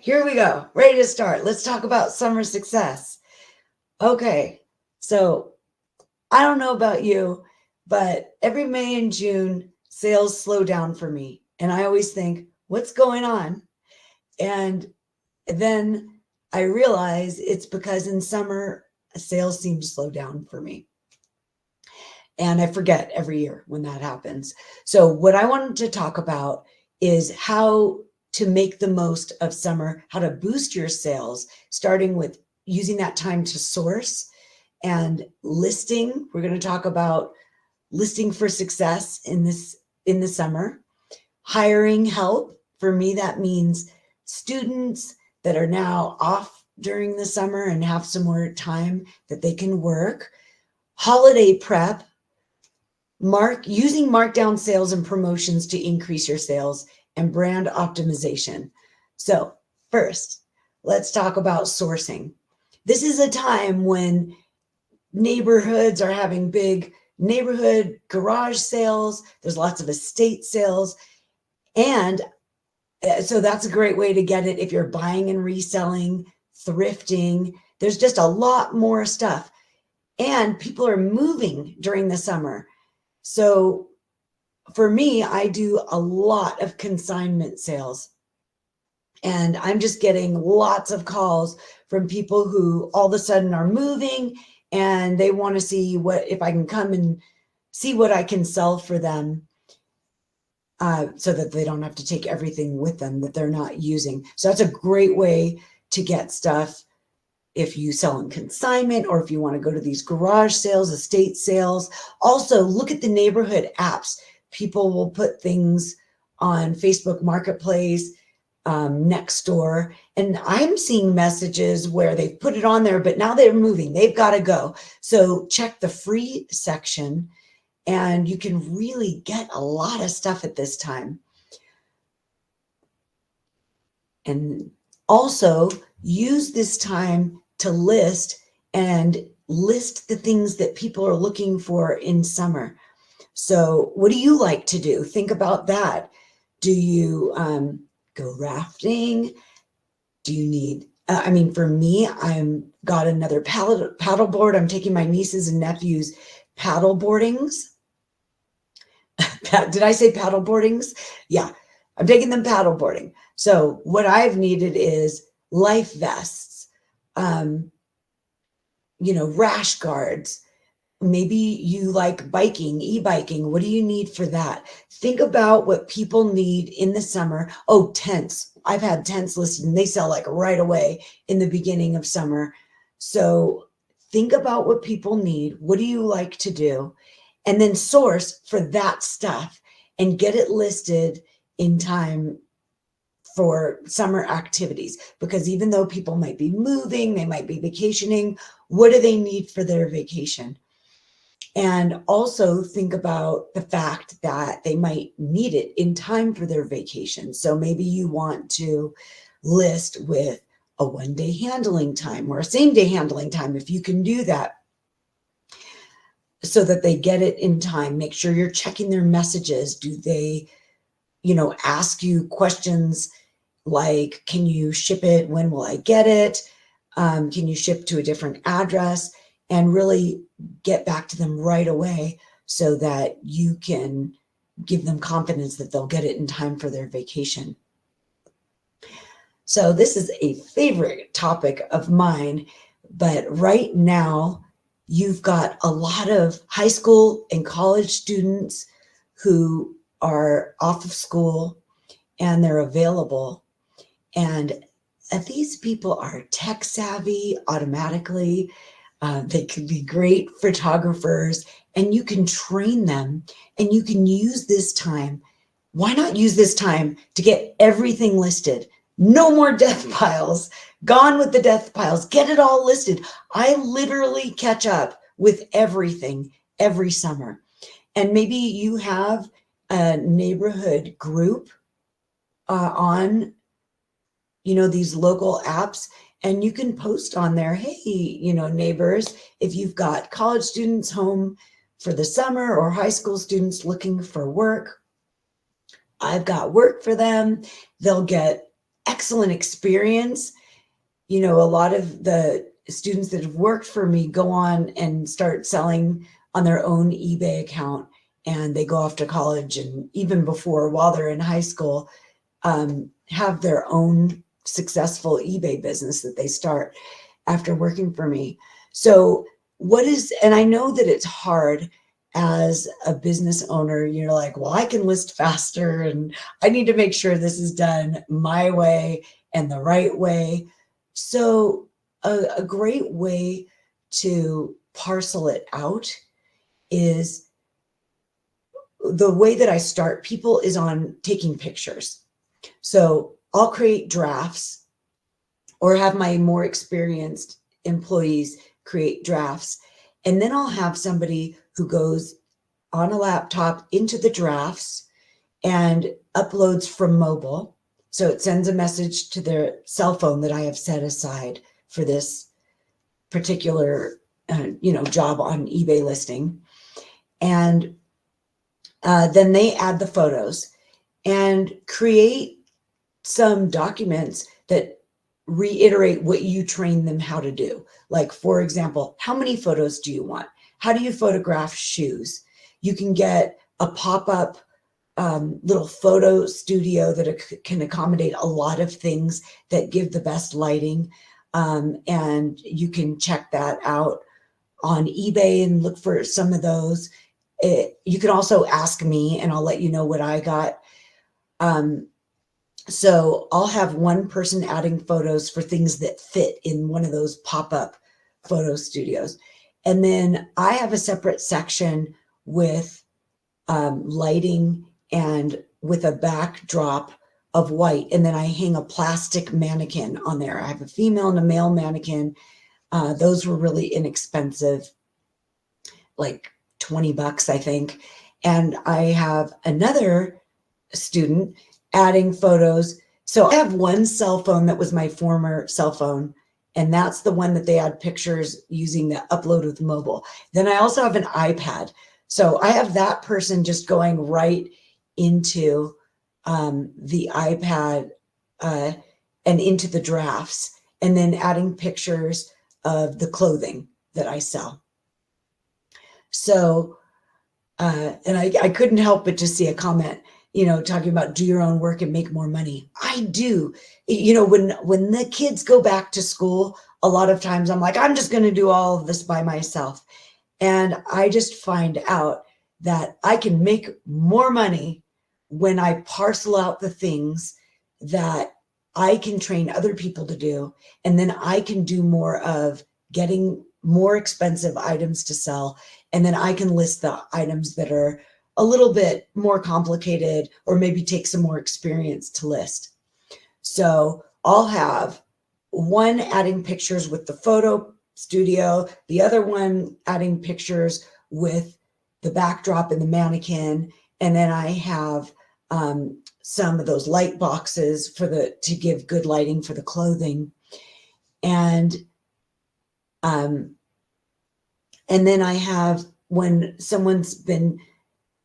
Here we go. Ready to start. Let's talk about summer success. Okay, so I don't know about you, but every May and June, sales slow down for me. And I always think, what's going on? And then I realize it's because in summer, sales seem to slow down for me. And I forget every year when that happens. So, what I wanted to talk about is how to make the most of summer, how to boost your sales, starting with using that time to source and listing. We're going to talk about listing for success in the summer, hiring help. For me, that means students that are now off during the summer and have some more time that they can work, holiday prep, using markdown sales and promotions to increase your sales, and brand optimization. So first, let's talk about sourcing. This is a time when neighborhoods are having big neighborhood garage sales. There's lots of estate sales. And so that's a great way to get it if you're buying and reselling, thrifting. There's just a lot more stuff. And people are moving during the summer. So for me, I do a lot of consignment sales. And I'm just getting lots of calls from people who all of a sudden are moving and they want to see if I can come and see what I can sell for them, so that they don't have to take everything with them that they're not using. So that's a great way to get stuff if you sell in consignment, or if you want to go to these garage sales, estate sales. Also, look at the neighborhood apps. People will put things on Facebook Marketplace, Nextdoor, and I'm seeing messages where they've put it on there, but now they're moving. They've got to go. So check the free section, and you can really get a lot of stuff at this time. And also use this time to list the things that people are looking for in summer. So what do you like to do? Think about that. Do you go rafting? Do you need, for me, I'm got another paddle board. I'm taking my nieces and nephews paddle boardings. Did I say paddle boardings? Yeah, I'm taking them paddle boarding. So what I've needed is life vests, rash guards. Maybe you like biking, e-biking. What do you need for that? Think about what people need in the summer. Oh, tents. I've had tents listed and they sell like right away in the beginning of summer. So think about what people need. What do you like to do? And then source for that stuff and get it listed in time for summer activities. Because even though people might be moving, they might be vacationing, what do they need for their vacation? And also think about the fact that they might need it in time for their vacation. So maybe you want to list with a one-day handling time or a same-day handling time, if you can do that, so that they get it in time. Make sure you're checking their messages. Do they, ask you questions like, can you ship it? When will I get it? Can you ship to a different address? And really get back to them right away so that you can give them confidence that they'll get it in time for their vacation. So this is a favorite topic of mine, but right now you've got a lot of high school and college students who are off of school and they're available. And these people are tech savvy automatically. They could be great photographers, and you can train them, and you can use this time. Why not use this time to get everything listed? No more death piles. Gone with the death piles. Get it all listed. I literally catch up with everything every summer. And maybe you have a neighborhood group on, these local apps, and you can post on there, hey, neighbors, if you've got college students home for the summer or high school students looking for work, I've got work for them. They'll get excellent experience. You know, a lot of the students that have worked for me go on and start selling on their own eBay account, and they go off to college, and even before, while they're in high school, have their own successful eBay business that they start after working for me. So and I know that it's hard as a business owner. You're like, well, I can list faster and I need to make sure this is done my way and the right way. So a great way to parcel it out is the way that I start people is on taking pictures. So I'll create drafts or have my more experienced employees create drafts. And then I'll have somebody who goes on a laptop into the drafts and uploads from mobile. So it sends a message to their cell phone that I have set aside for this particular, job on eBay listing. And then they add the photos and create some documents that reiterate what you train them how to do. Like, for example, how many photos do you want? How do you photograph shoes? You can get a pop-up little photo studio that can accommodate a lot of things that give the best lighting. And you can check that out on eBay and look for some of those. You can also ask me and I'll let you know what I got. So I'll have one person adding photos for things that fit in one of those pop-up photo studios. And then I have a separate section with lighting and with a backdrop of white. And then I hang a plastic mannequin on there. I have a female and a male mannequin. Those were really inexpensive, like $20, I think. And I have another student adding photos. So I have one cell phone that was my former cell phone, and that's the one that they add pictures using the upload with mobile. Then I also have an iPad. So I have that person just going right into the iPad and into the drafts, and then adding pictures of the clothing that I sell. So, and I couldn't help but to see a comment, talking about do your own work and make more money. I do. When the kids go back to school, a lot of times I'm like, I'm just going to do all of this by myself. And I just find out that I can make more money when I parcel out the things that I can train other people to do. And then I can do more of getting more expensive items to sell. And then I can list the items that are a little bit more complicated or maybe take some more experience to list. So I'll have one adding pictures with the photo studio, the other one adding pictures with the backdrop and the mannequin. And then I have some of those light boxes to give good lighting for the clothing. And then I have, when someone's been,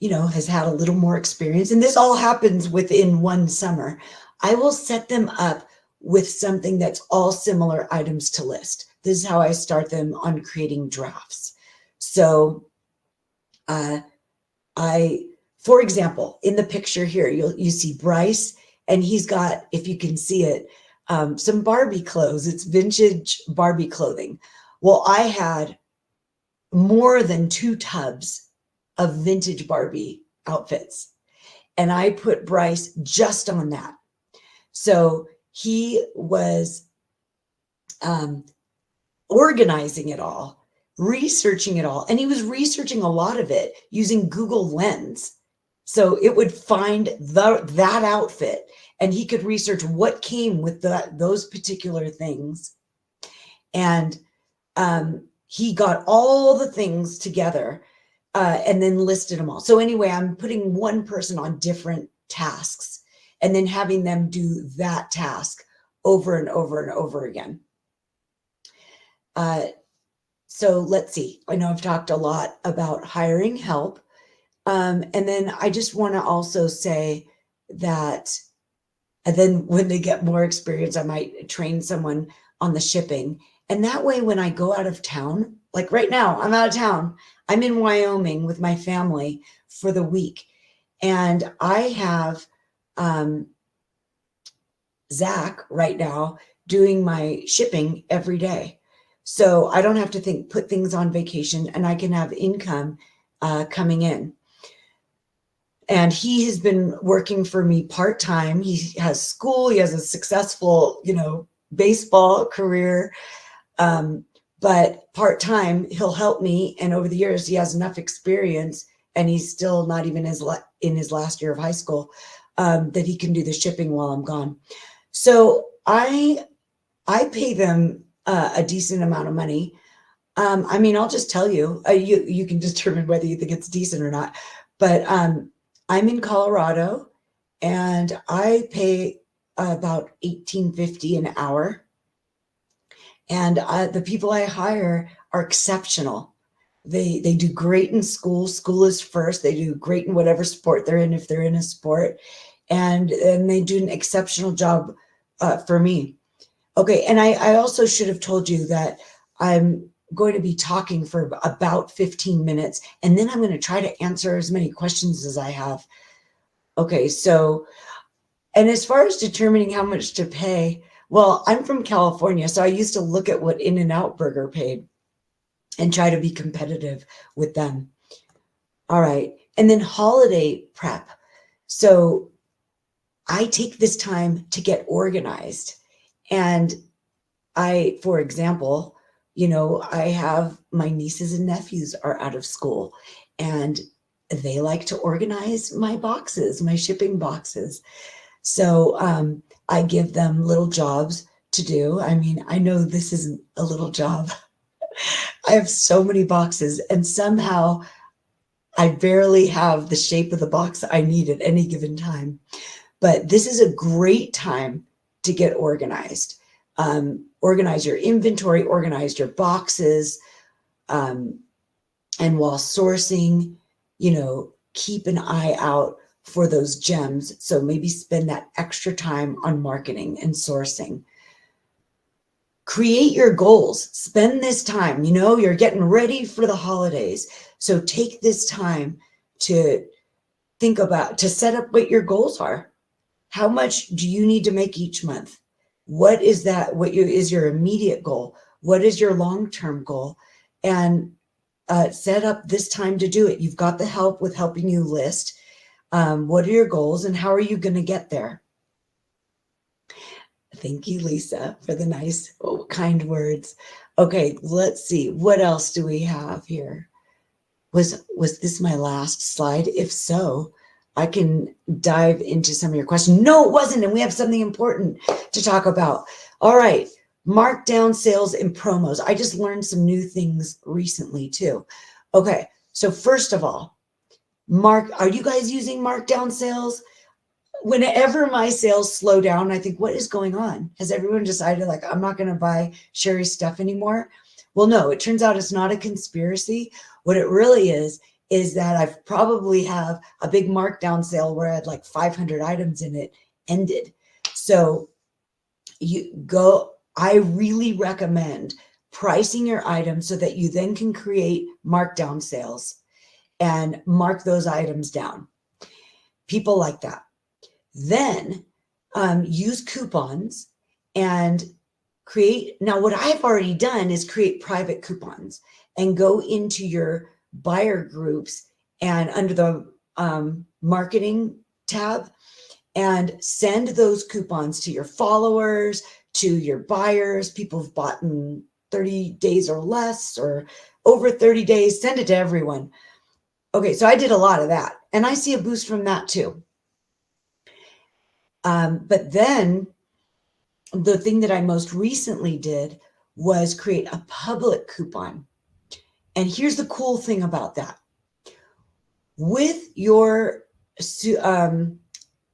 has had a little more experience, and this all happens within one summer, I will set them up with something that's all similar items to list. This is how I start them on creating drafts. So for example, in the picture here, you see Bryce, and he's got, if you can see it, some Barbie clothes. It's vintage Barbie clothing. Well, I had more than 2 tubs of vintage Barbie outfits, and I put Bryce just on that. So he was organizing it all, researching it all, and he was researching a lot of it using Google Lens. So it would find that outfit, and he could research what came with those particular things. And he got all the things together and then listed them all. So anyway, I'm putting one person on different tasks and then having them do that task over and over and over again. So let's see. I know I've talked a lot about hiring help. And then I just want to also say that And then when they get more experience, I might train someone on the shipping. And that way, when I go out of town, like right now, I'm out of town. I'm in Wyoming with my family for the week. And I have Zach right now doing my shipping every day. So I don't have to put things on vacation, and I can have income coming in. And he has been working for me part-time. He has school. He has a successful, baseball career. But part-time, he'll help me. And over the years, he has enough experience, and he's still not even in his last year of high school, that he can do the shipping while I'm gone. So I pay them a decent amount of money. I mean, I'll just tell you, you can determine whether you think it's decent or not. But I'm in Colorado, and I pay about $18.50 an hour. And the people I hire are exceptional. They do great in school. School is first. They do great in whatever sport they're in, if they're in a sport. And they do an exceptional job for me. Okay, and I also should have told you that I'm going to be talking for about 15 minutes, and then I'm going to try to answer as many questions as I have. Okay, so, and as far as determining how much to pay, well, I'm from California, so I used to look at what In-N-Out Burger paid and try to be competitive with them. All right, and then holiday prep. So I take this time to get organized. And for example, I have my nieces and nephews are out of school, and they like to organize my boxes, my shipping boxes. So I give them little jobs to do. I mean, I know this isn't a little job. I have so many boxes, and somehow I barely have the shape of the box I need at any given time. But this is a great time to get organized. Organize your inventory, organize your boxes, and while sourcing, keep an eye out for those gems. So maybe spend that extra time on marketing and sourcing. Create your goals. Spend this time. You're getting ready for the holidays. So take this time to set up what your goals are. How much do you need to make each month? What is that? What is your immediate goal? What is your long-term goal? And set up this time to do it. You've got the help with helping you list. What are your goals, and how are you going to get there? Thank you, Lisa, for the nice, kind words. Okay, let's see. What else do we have here? Was this my last slide? If so, I can dive into some of your questions. No, it wasn't. And we have something important to talk about. All right. Markdown sales and promos. I just learned some new things recently too. Okay. So first of all, are you guys using markdown sales? Whenever my sales slow down, I think, what is going on? Has everyone decided, like, I'm not going to buy Sherry's stuff anymore? Well, no, it turns out it's not a conspiracy. What it really is that I probably have a big markdown sale where I had like 500 items in it ended. So I really recommend pricing your items so that you then can create markdown sales and mark those items down. People like that. Then use coupons and create. Now, what I've already done is create private coupons and go into your buyer groups and under the marketing tab and send those coupons to your followers, to your buyers, people who've bought in 30 days or less or over 30 days, send it to everyone. Okay, so I did a lot of that, and I see a boost from that too. But then the thing that I most recently did was create a public coupon. And here's the cool thing about that. With your,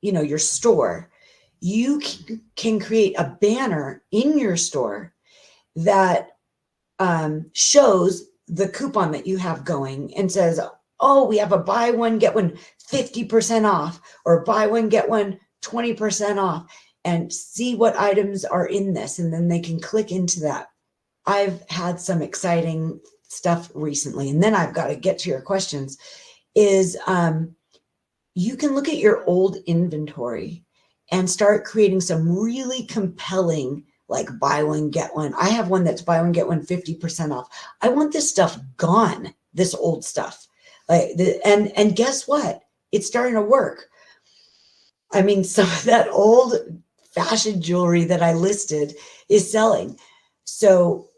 your store, you can create a banner in your store that shows the coupon that you have going and says, oh, we have a buy one, get one 50% off, or buy one, get one 20% off and see what items are in this. And then they can click into that. I've had some exciting stuff recently. And then I've got to get to your questions is you can look at your old inventory and start creating some really compelling, like buy one, get one. I have one that's buy one, get one 50% off. I want this stuff gone, this old stuff. And guess what? It's starting to work. I mean, some of that old fashion jewelry that I listed is selling. So,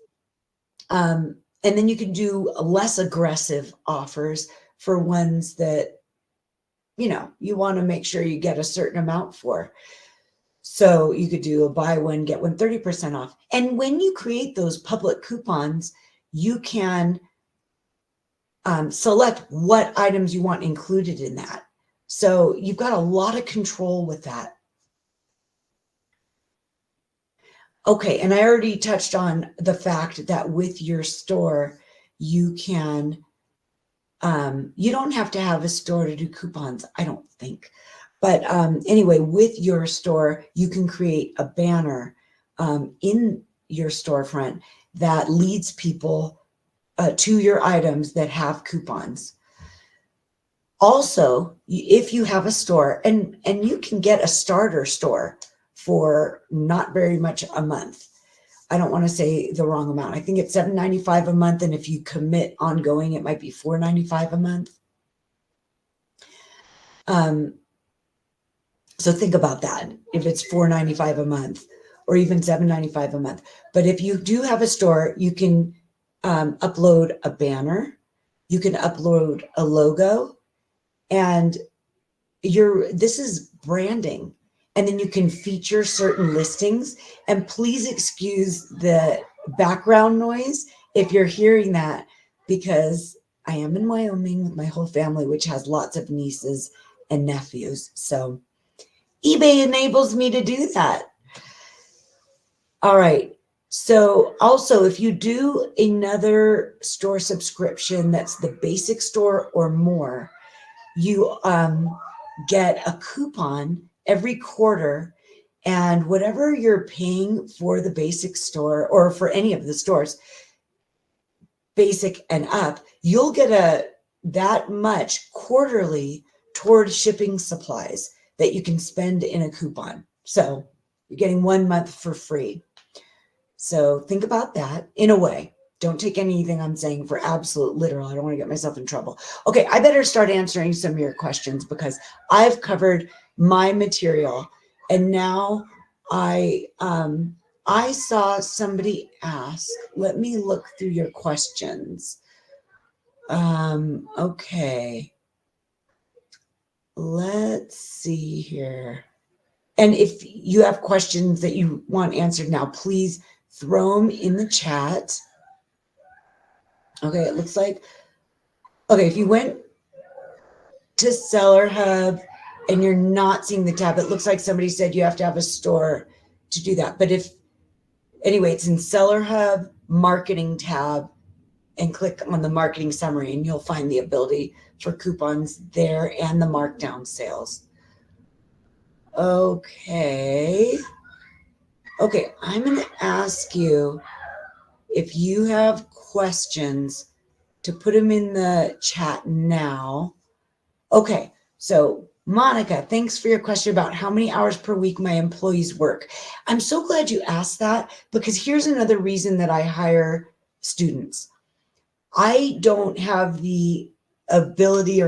and then you can do less aggressive offers for ones that, you know, you want to make sure you get a certain amount for. So you could do a buy one, get one 30% off. And when you create those public coupons, you can select what items you want included in that. So you've got a lot of control with that. Okay, and I already touched on the fact that with your store, you can, you don't have to have a store to do coupons, I don't think. But anyway, with your store, you can create a banner in your storefront that leads people to your items that have coupons. Also, if you have a store, and you can get a starter store for not very much a month. I don't want to say the wrong amount. I think it's $7.95 a month, and if you commit ongoing, it might be $4.95 a month. So think about that. If it's $4.95 a month, or even $7.95 a month. But if you do have a store, you can upload a banner, you can upload a logo, and this is branding. And then you can feature certain listings. And please excuse the background noise if you're hearing that, because I am in Wyoming with my whole family, which has lots of nieces and nephews. So eBay enables me to do that. All right. So also, if you do another store subscription that's the basic store or more, you get a coupon every quarter, and whatever you're paying for the basic store or for any of the stores, basic and up, you'll get that much quarterly toward shipping supplies that you can spend in a coupon. So you're getting 1 month for free. So think about that in a way. Don't take anything I'm saying for absolute literal. I don't want to get myself in trouble. Okay, I better start answering some of your questions because I've covered my material. And now I saw somebody ask, let me look through your questions. Okay. Let's see here. And if you have questions that you want answered now, please throw them in the chat. Okay, it looks like, okay, if you went to Seller Hub and you're not seeing the tab, it looks like somebody said you have to have a store to do that. But anyway, it's in Seller Hub, Marketing tab, and click on the Marketing Summary, and you'll find the ability for coupons there and the markdown sales. Okay. Okay, I'm going to ask you if you have questions to put them in the chat now. Okay, so Monica, thanks for your question about how many hours per week my employees work. I'm so glad you asked that, because here's another reason that I hire students. I don't have the ability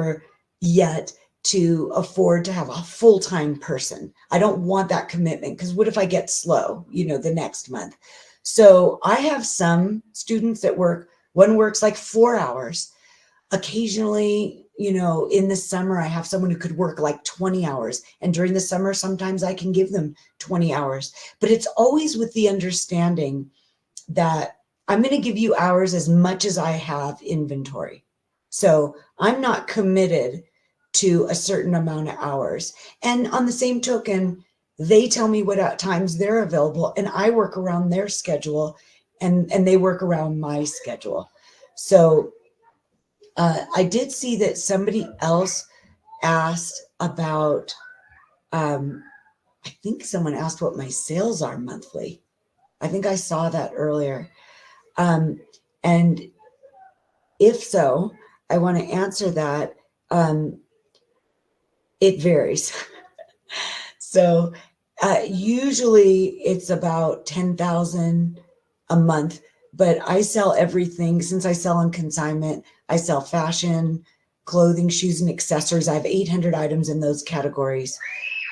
yet to afford to have a full-time person. I don't want that commitment, because what if I get slow, the next month? So I have some students that one works like 4 hours. Occasionally, in the summer, I have someone who could work like 20 hours. And during the summer, sometimes I can give them 20 hours. But it's always with the understanding that I'm going to give you hours as much as I have inventory. So I'm not committed to a certain amount of hours. And on the same token, they tell me what times they're available, and I work around their schedule, and they work around my schedule. So I did see that somebody else asked about I think someone asked what my sales are monthly. I think I saw that earlier. And if so, I want to answer that. It varies. So usually it's about 10,000 a month, but I sell everything. Since I sell on consignment, I sell fashion, clothing, shoes, and accessories. I have 800 items in those categories.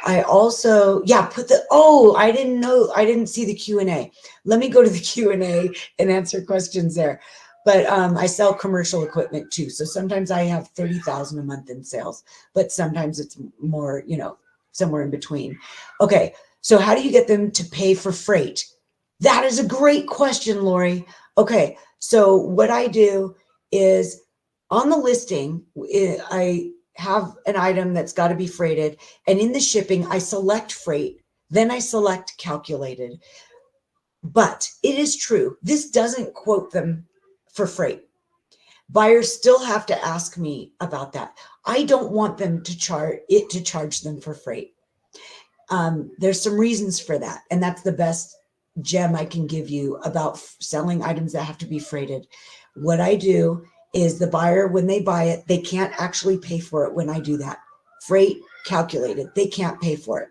I also, I didn't know, I didn't see the Q&A. Let me go to the Q&A and answer questions there. But I sell commercial equipment too. So sometimes I have 30,000 a month in sales, but sometimes it's more, somewhere in between. Okay. So how do you get them to pay for freight? That is a great question, Lori. Okay. So what I do is on the listing, I have an item that's got to be freighted, and in the shipping, I select freight, then I select calculated. But it is true, this doesn't quote them for freight. Buyers still have to ask me about that. I don't want them to charge them for freight. There's some reasons for that, and that's the best gem I can give you about selling items that have to be freighted. What I do is the buyer, when they buy it, they can't actually pay for it when I do that. Freight calculated, they can't pay for it.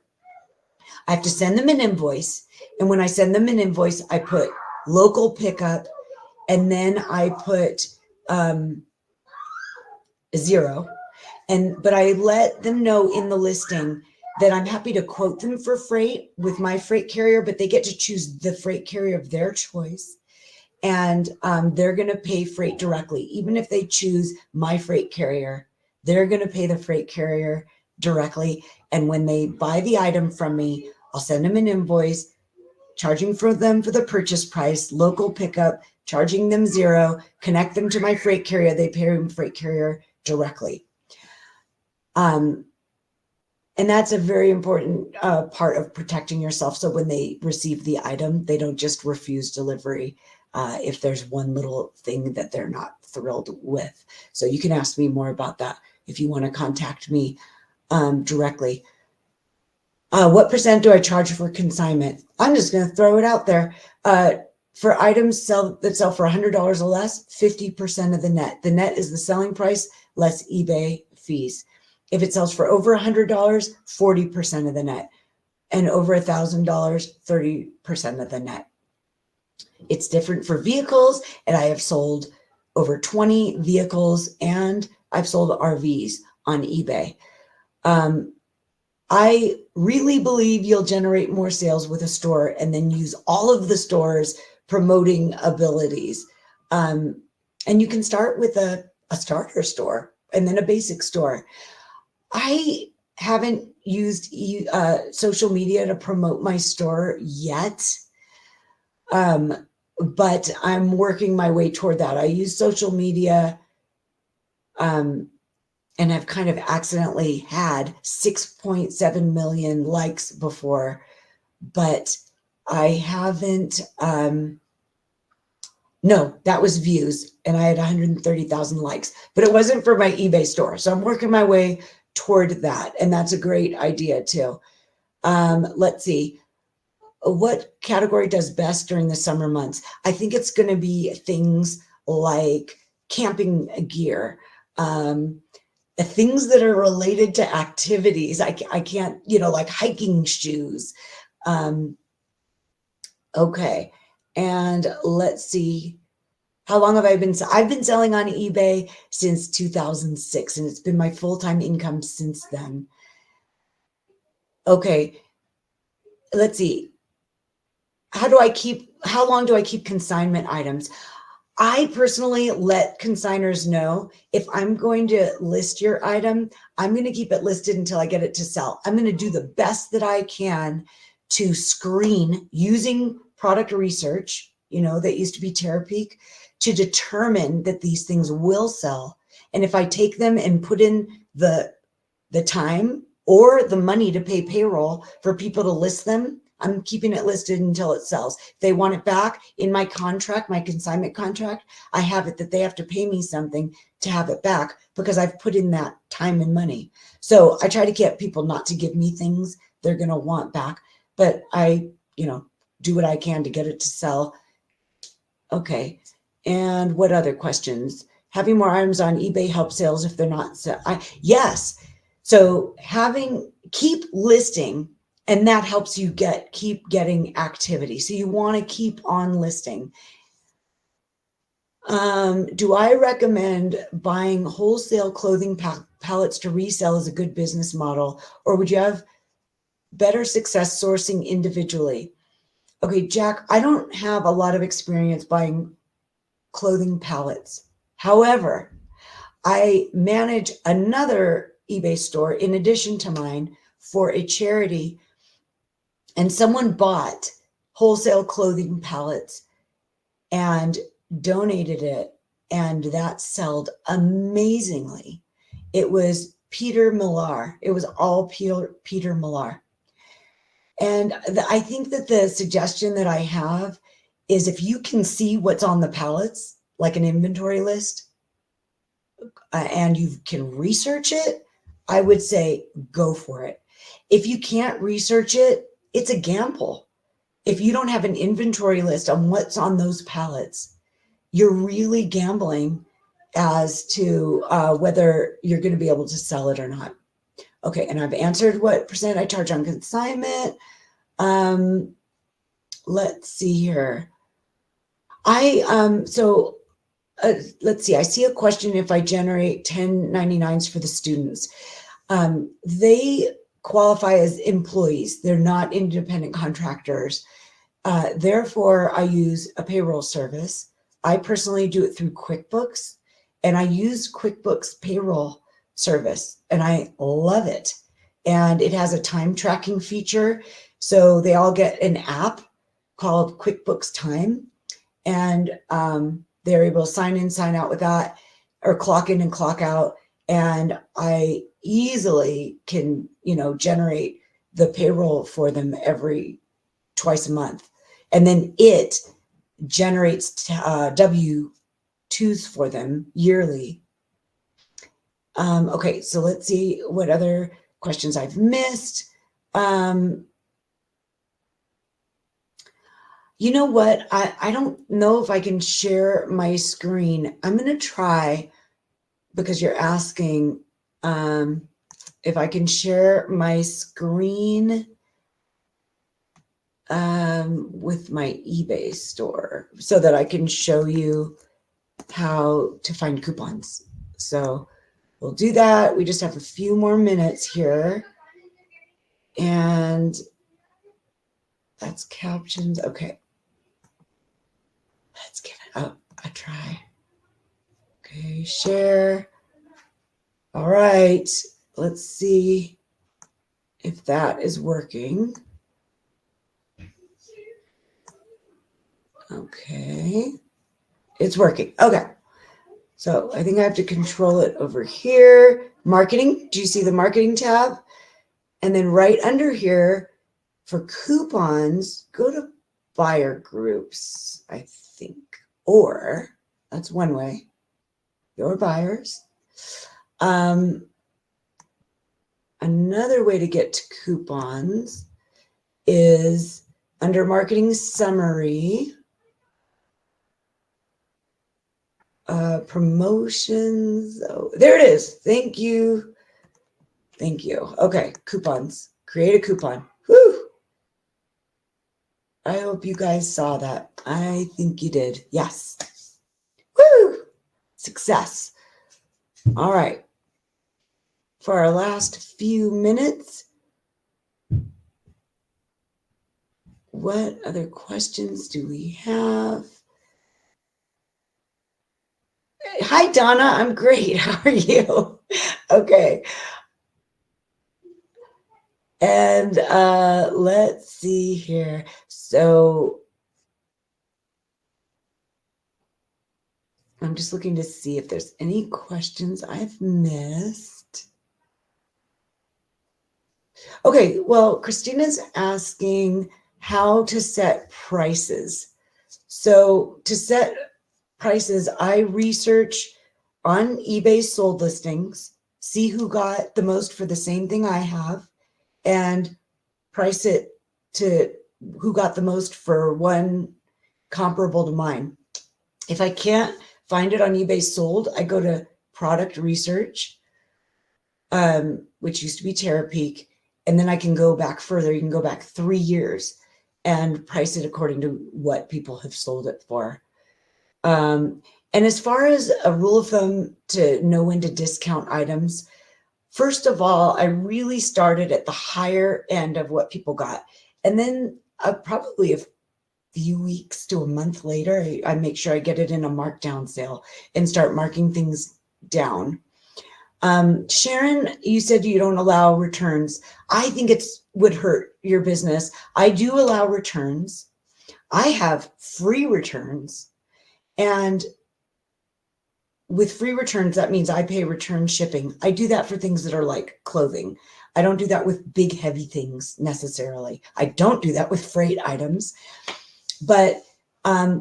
I have to send them an invoice. And when I send them an invoice, I put local pickup, and then I put 0. But I let them know in the listing that I'm happy to quote them for freight with my freight carrier, but they get to choose the freight carrier of their choice. And they're going to pay freight directly. Even if they choose my freight carrier, they're going to pay the freight carrier directly. And when they buy the item from me, I'll send them an invoice, charging for them for the purchase price, local pickup, charging them 0, connect them to my freight carrier. They pay my freight carrier directly. And that's a very important part of protecting yourself. So when they receive the item, they don't just refuse delivery if there's one little thing that they're not thrilled with. So you can ask me more about that if you want to contact me directly. What percent do I charge for consignment? I'm just going to throw it out there. For items that sell for $100 or less, 50% of the net. The net is the selling price less eBay fees. If it sells for over $100, 40% of the net, and over $1,000, 30% of the net. It's different for vehicles, and I have sold over 20 vehicles, and I've sold RVs on eBay. I really believe you'll generate more sales with a store and then use all of the store's promoting abilities. And you can start with a starter store and then a basic store. I haven't used social media to promote my store yet, but I'm working my way toward that. I use social media and I've kind of accidentally had 6.7 million likes before, but I haven't, no, that was views, and I had 130,000 likes, but it wasn't for my eBay store. So I'm working my way toward that, and that's a great idea too. Let's see. What category does best during the summer months? I think it's going to be things like camping gear, things that are related to activities. I can't, like hiking shoes. Okay. And let's see. How long have I been? I've been selling on eBay since 2006, and it's been my full-time income since then. Okay. Let's see. How long do I keep consignment items? I personally let consigners know if I'm going to list your item, I'm going to keep it listed until I get it to sell. I'm going to do the best that I can to screen using product research, that used to be Terapeak, to determine that these things will sell. And if I take them and put in the time or the money to pay payroll for people to list them, I'm keeping it listed until it sells. If they want it back in my contract, my consignment contract, I have it that they have to pay me something to have it back because I've put in that time and money. So I try to get people not to give me things they're going to want back, but I, do what I can to get it to sell. Okay. And what other questions? Having more items on eBay helps sales if they're not. Yes. So keep listing, and that helps you keep getting activity. So you want to keep on listing. Do I recommend buying wholesale clothing pallets to resell as a good business model, or would you have better success sourcing individually? Okay, Jack, I don't have a lot of experience buying clothing pallets. However, I manage another eBay store in addition to mine for a charity, and someone bought wholesale clothing pallets and donated it, and that sold amazingly. It was Peter Millar. It was all Peter Millar. And I think that the suggestion that I have is if you can see what's on the pallets, like an inventory list, and you can research it, I would say go for it. If you can't research it, it's a gamble. If you don't have an inventory list on what's on those pallets, you're really gambling as to whether you're going to be able to sell it or not. Okay, and I've answered what percent I charge on consignment. Let's see here. Let's see. I see a question if I generate 1099s for the students. They qualify as employees. They're not independent contractors. Therefore, I use a payroll service. I personally do it through QuickBooks, and I use QuickBooks payroll service, and I love it. And it has a time tracking feature. So they all get an app called QuickBooks Time, and they're able to sign in, sign out with that, or clock in and clock out. And I easily can, generate the payroll for them twice a month. And then it generates W-2s for them yearly. Okay, so let's see what other questions I've missed. You know what? I don't know if I can share my screen. I'm going to try, because you're asking if I can share my screen with my eBay store so that I can show you how to find coupons. So we'll do that. We just have a few more minutes here. And that's captions. Okay. Let's give it a try. Okay, share. All right. Let's see if that is working. Okay. It's working. Okay. So I think I have to control it over here. Marketing. Do you see the marketing tab? And then right under here for coupons, go to buyer groups, I think, or that's one way, your buyers. Another way to get to coupons is under marketing summary, promotions. Oh, there it is. Thank you. Thank you. Okay, coupons. Create a coupon. Whew. I hope you guys saw that. I think you did. Yes. Woo! Success. All right. For our last few minutes, what other questions do we have? Hi, Donna. I'm great. How are you? Okay. And let's see here. So I'm just looking to see if there's any questions I've missed. Okay, well, Christina's asking, how to set prices. So to set prices, I research on eBay sold listings, see who got the most for the same thing I have, and price it to who got the most for one comparable to mine. If I can't find it on eBay sold, I go to product research, which used to be Terapeak, and then I can go back further. You can go back 3 years and price it according to what people have sold it for. And as far as a rule of thumb to know when to discount items, first of all, I really started at the higher end of what people got. And then probably a few weeks to a month later, I make sure I get it in a markdown sale and start marking things down. Sharon, you said you don't allow returns. I think it would hurt your business. I do allow returns. I have free returns. And with free returns, that means I pay return shipping. I do that for things that are like clothing. I don't do that with big, heavy things necessarily. I don't do that with freight items. But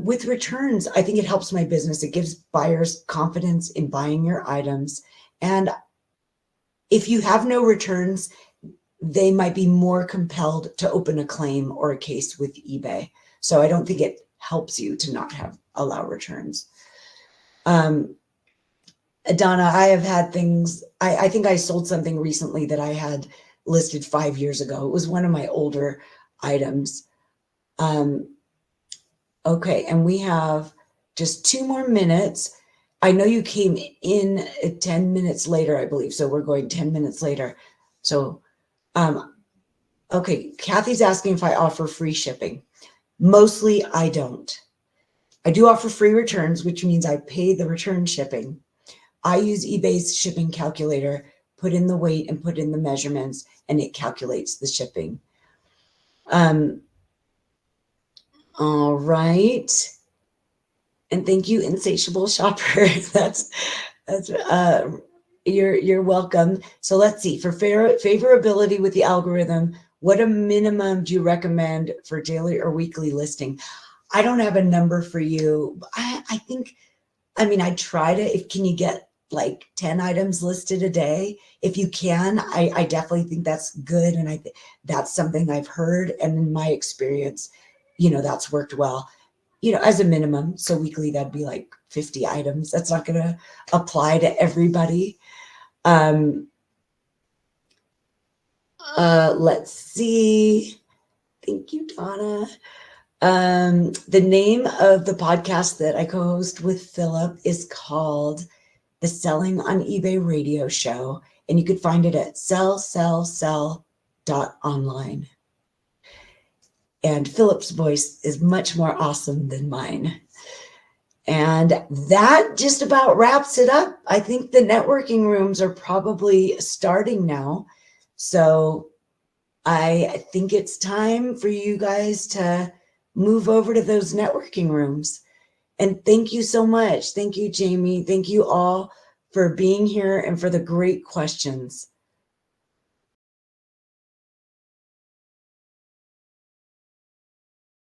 with returns, I think it helps my business. It gives buyers confidence in buying your items. And if you have no returns, they might be more compelled to open a claim or a case with eBay. So I don't think it helps you to not allow returns. Donna, I have had things, I think I sold something recently that I had listed 5 years ago. It was one of my older items. Okay, and we have just 2 more minutes. I know you came in 10 minutes later, I believe. So we're going 10 minutes later. So, okay, Kathy's asking if I offer free shipping. Mostly I don't. I do offer free returns, which means I pay the return shipping. I use eBay's shipping calculator, put in the weight and put in the measurements, and it calculates the shipping. All right. And thank you, Insatiable Shopper. that's you're welcome. So let's see, for favorability with the algorithm, what a minimum do you recommend for daily or weekly listing? I don't have a number for you. I think, I mean, I try to, can you get like 10 items listed a day? If you can, I definitely think that's good. And that's something I've heard. And in my experience, that's worked well, as a minimum. So weekly, that'd be like 50 items. That's not going to apply to everybody. Let's see. Thank you, Donna. The name of the podcast that I co-host with Philip is called The Selling on eBay Radio Show, and you could find it at sellsellsell.online. And Philip's voice is much more awesome than mine. And that just about wraps it up. I think the networking rooms are probably starting now. So I think it's time for you guys to move over to those networking rooms. And thank you so much. Thank you, Jamie. Thank you all for being here and for the great questions.